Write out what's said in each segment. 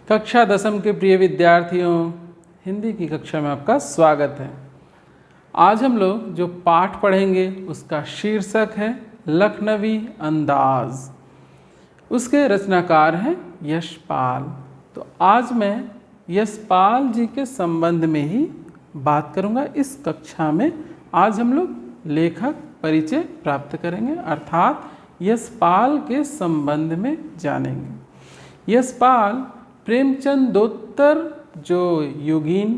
कक्षा 10वीं के प्रिय विद्यार्थियों, हिंदी की कक्षा में आपका स्वागत है। आज हम लोग जो पाठ पढ़ेंगे उसका शीर्षक है लखनवी अंदाज। उसके रचनाकार हैं यशपाल। तो आज मैं यशपाल जी के संबंध में ही बात करूंगा। इस कक्षा में आज हम लोग लेखक परिचय प्राप्त करेंगे, अर्थात यशपाल के संबंध में जानेंगे। यशपाल प्रेमचंदोत्तर जो योगीन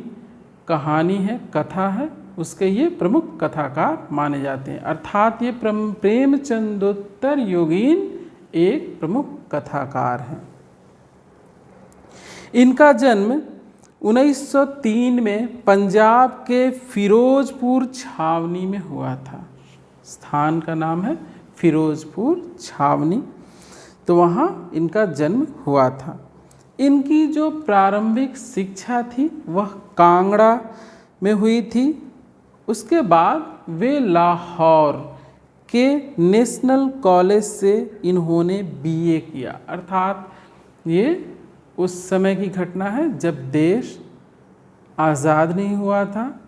कहानी है, कथा है, उसके ये प्रमुख कथाकार माने जाते हैं। अर्थात ये प्रेमचंदोत्तर योगीन एक प्रमुख कथाकार हैं। इनका जन्म 1903 में पंजाब के फिरोजपुर छावनी में हुआ था। स्थान का नाम है फिरोजपुर छावनी। तो वहाँ इनका जन्म हुआ था। इनकी जो प्रारंभिक शिक्षा थी वह कांगड़ा में हुई थी। उसके बाद वे लाहौर के नेशनल कॉलेज से इन्होंने बीए किया। अर्थात ये उस समय की घटना है जब देश आज़ाद नहीं हुआ था,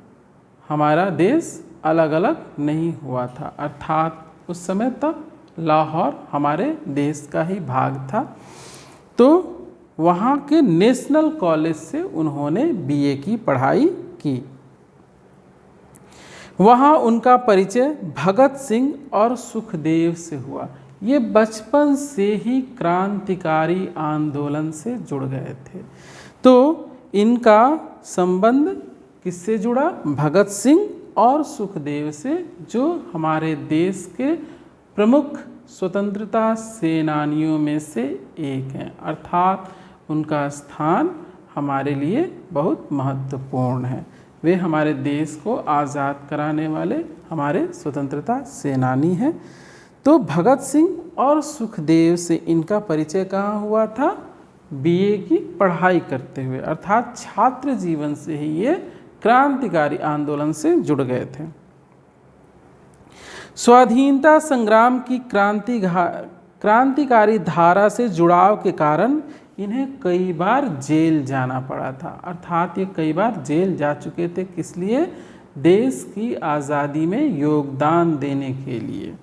हमारा देश अलग अलग नहीं हुआ था। अर्थात उस समय तक लाहौर हमारे देश का ही भाग था। तो वहाँ के नेशनल कॉलेज से उन्होंने बीए की पढ़ाई की। वहाँ उनका परिचय भगत सिंह और सुखदेव से हुआ। ये बचपन से ही क्रांतिकारी आंदोलन से जुड़ गए थे। तो इनका संबंध किससे जुड़ा? भगत सिंह और सुखदेव से, जो हमारे देश के प्रमुख स्वतंत्रता सेनानियों में से एक हैं। अर्थात उनका स्थान हमारे लिए बहुत महत्वपूर्ण है। वे हमारे देश को आज़ाद कराने वाले हमारे स्वतंत्रता सेनानी हैं। तो भगत सिंह और सुखदेव से इनका परिचय कहाँ हुआ था? बीए की पढ़ाई करते हुए। अर्थात छात्र जीवन से ही ये क्रांतिकारी आंदोलन से जुड़ गए थे। स्वाधीनता संग्राम की क्रांतिकारी धारा से जुड़ाव के कारण इन्हें कई बार जेल जाना पड़ा था। अर्थात ये कई बार जेल जा चुके थे। किस लिए? देश की आज़ादी में योगदान देने के लिए।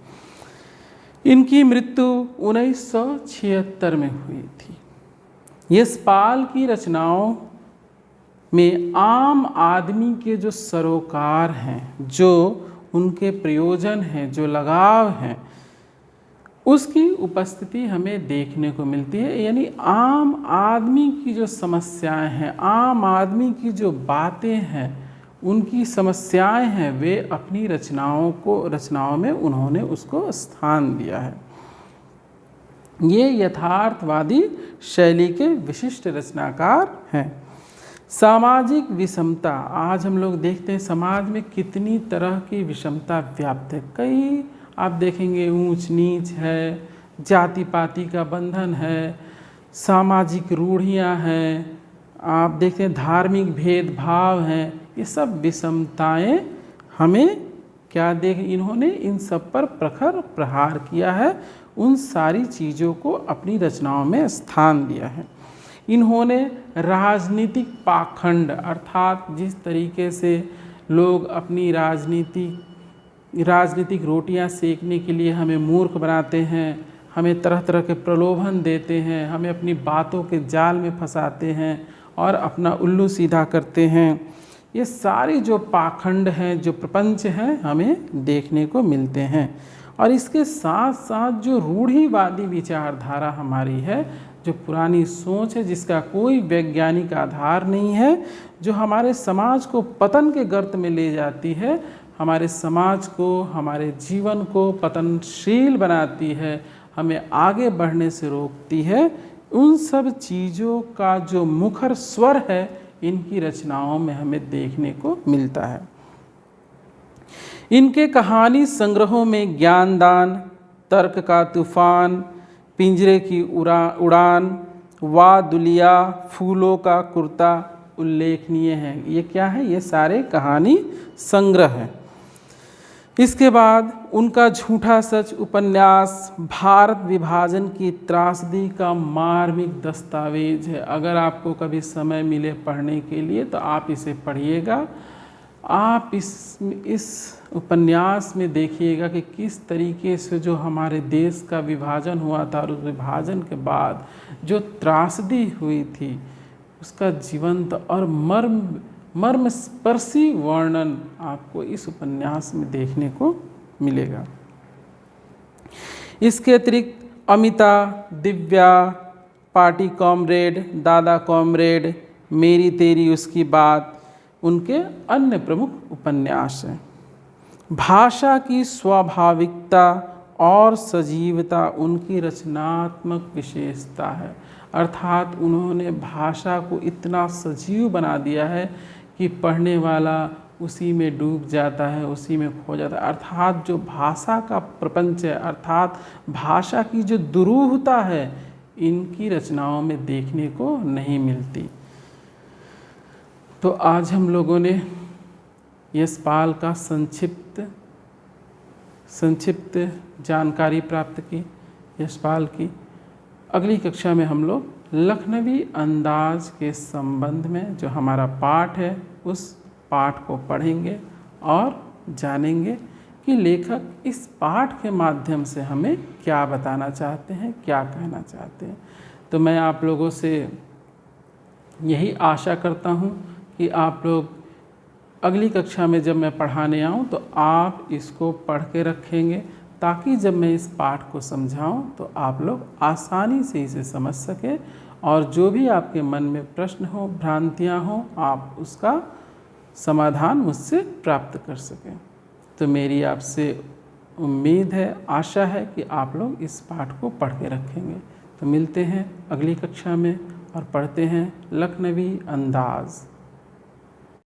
इनकी मृत्यु 1976 में हुई थी। यशपाल की रचनाओं में आम आदमी के जो सरोकार हैं, जो उनके प्रयोजन हैं, जो लगाव हैं, उसकी उपस्थिति हमें देखने को मिलती है। यानी आम आदमी की जो समस्याएं हैं, आम आदमी की जो बातें हैं, उनकी समस्याएं हैं, वे अपनी रचनाओं में उन्होंने उसको स्थान दिया है। ये यथार्थवादी शैली के विशिष्ट रचनाकार हैं। सामाजिक विषमता, आज हम लोग देखते हैं समाज में कितनी तरह की विषमता व्याप्त है। कई आप देखेंगे ऊंच नीच है, जाति पाति का बंधन है, सामाजिक रूढ़ियाँ हैं, आप देखते हैं धार्मिक भेदभाव हैं। ये सब विषमताएं हमें क्या इन्होंने इन सब पर प्रखर प्रहार किया है। उन सारी चीज़ों को अपनी रचनाओं में स्थान दिया है। इन्होंने राजनीतिक पाखंड, अर्थात जिस तरीके से लोग अपनी राजनीतिक रोटियां सेकने के लिए हमें मूर्ख बनाते हैं, हमें तरह तरह के प्रलोभन देते हैं, हमें अपनी बातों के जाल में फंसाते हैं और अपना उल्लू सीधा करते हैं। ये सारी जो पाखंड हैं, जो प्रपंच हैं, हमें देखने को मिलते हैं। और इसके साथ साथ जो रूढ़िवादी विचारधारा हमारी है, जो पुरानी सोच है, जिसका कोई वैज्ञानिक आधार नहीं है, जो हमारे समाज को पतन के गर्त में ले जाती है, हमारे समाज को, हमारे जीवन को पतनशील बनाती है, हमें आगे बढ़ने से रोकती है, उन सब चीज़ों का जो मुखर स्वर है इनकी रचनाओं में हमें देखने को मिलता है। इनके कहानी संग्रहों में ज्ञानदान, तर्क का तूफान, पिंजरे की उड़ान, वादुलिया, फूलों का कुर्ता उल्लेखनीय हैं। ये क्या है? ये सारे कहानी संग्रह हैं। इसके बाद उनका झूठा सच उपन्यास भारत विभाजन की त्रासदी का मार्मिक दस्तावेज है। अगर आपको कभी समय मिले पढ़ने के लिए तो आप इसे पढ़िएगा। आप इस उपन्यास में देखिएगा कि किस तरीके से जो हमारे देश का विभाजन हुआ था और उस विभाजन के बाद जो त्रासदी हुई थी उसका जीवंत और मर्मस्पर्शी वर्णन आपको इस उपन्यास में देखने को मिलेगा। इसके अतिरिक्त अमिता, दिव्या, पार्टी कॉमरेड, दादा कॉमरेड, मेरी तेरी उसकी बात उनके अन्य प्रमुख उपन्यास हैं। भाषा की स्वाभाविकता और सजीवता उनकी रचनात्मक विशेषता है, अर्थात उन्होंने भाषा को इतना सजीव बना दिया है कि पढ़ने वाला उसी में डूब जाता है, उसी में खो जाता है। अर्थात जो भाषा का प्रपंच है, अर्थात भाषा की जो दुरूहता है, इनकी रचनाओं में देखने को नहीं मिलती। तो आज हम लोगों ने यशपाल का संक्षिप्त जानकारी प्राप्त की यशपाल की। अगली कक्षा में हम लोग लखनवी अंदाज के संबंध में जो हमारा पाठ है उस पाठ को पढ़ेंगे और जानेंगे कि लेखक इस पाठ के माध्यम से हमें क्या बताना चाहते हैं, क्या कहना चाहते हैं। तो मैं आप लोगों से यही आशा करता हूँ कि आप लोग अगली कक्षा में जब मैं पढ़ाने आऊँ तो आप इसको पढ़ के रखेंगे, ताकि जब मैं इस पाठ को समझाऊं तो आप लोग आसानी से इसे समझ सकें और जो भी आपके मन में प्रश्न हो, भ्रांतियां हो, आप उसका समाधान मुझसे प्राप्त कर सकें। तो मेरी आपसे उम्मीद है, आशा है कि आप लोग इस पाठ को पढ़ के रखेंगे। तो मिलते हैं अगली कक्षा में और पढ़ते हैं लखनवी अंदाज़।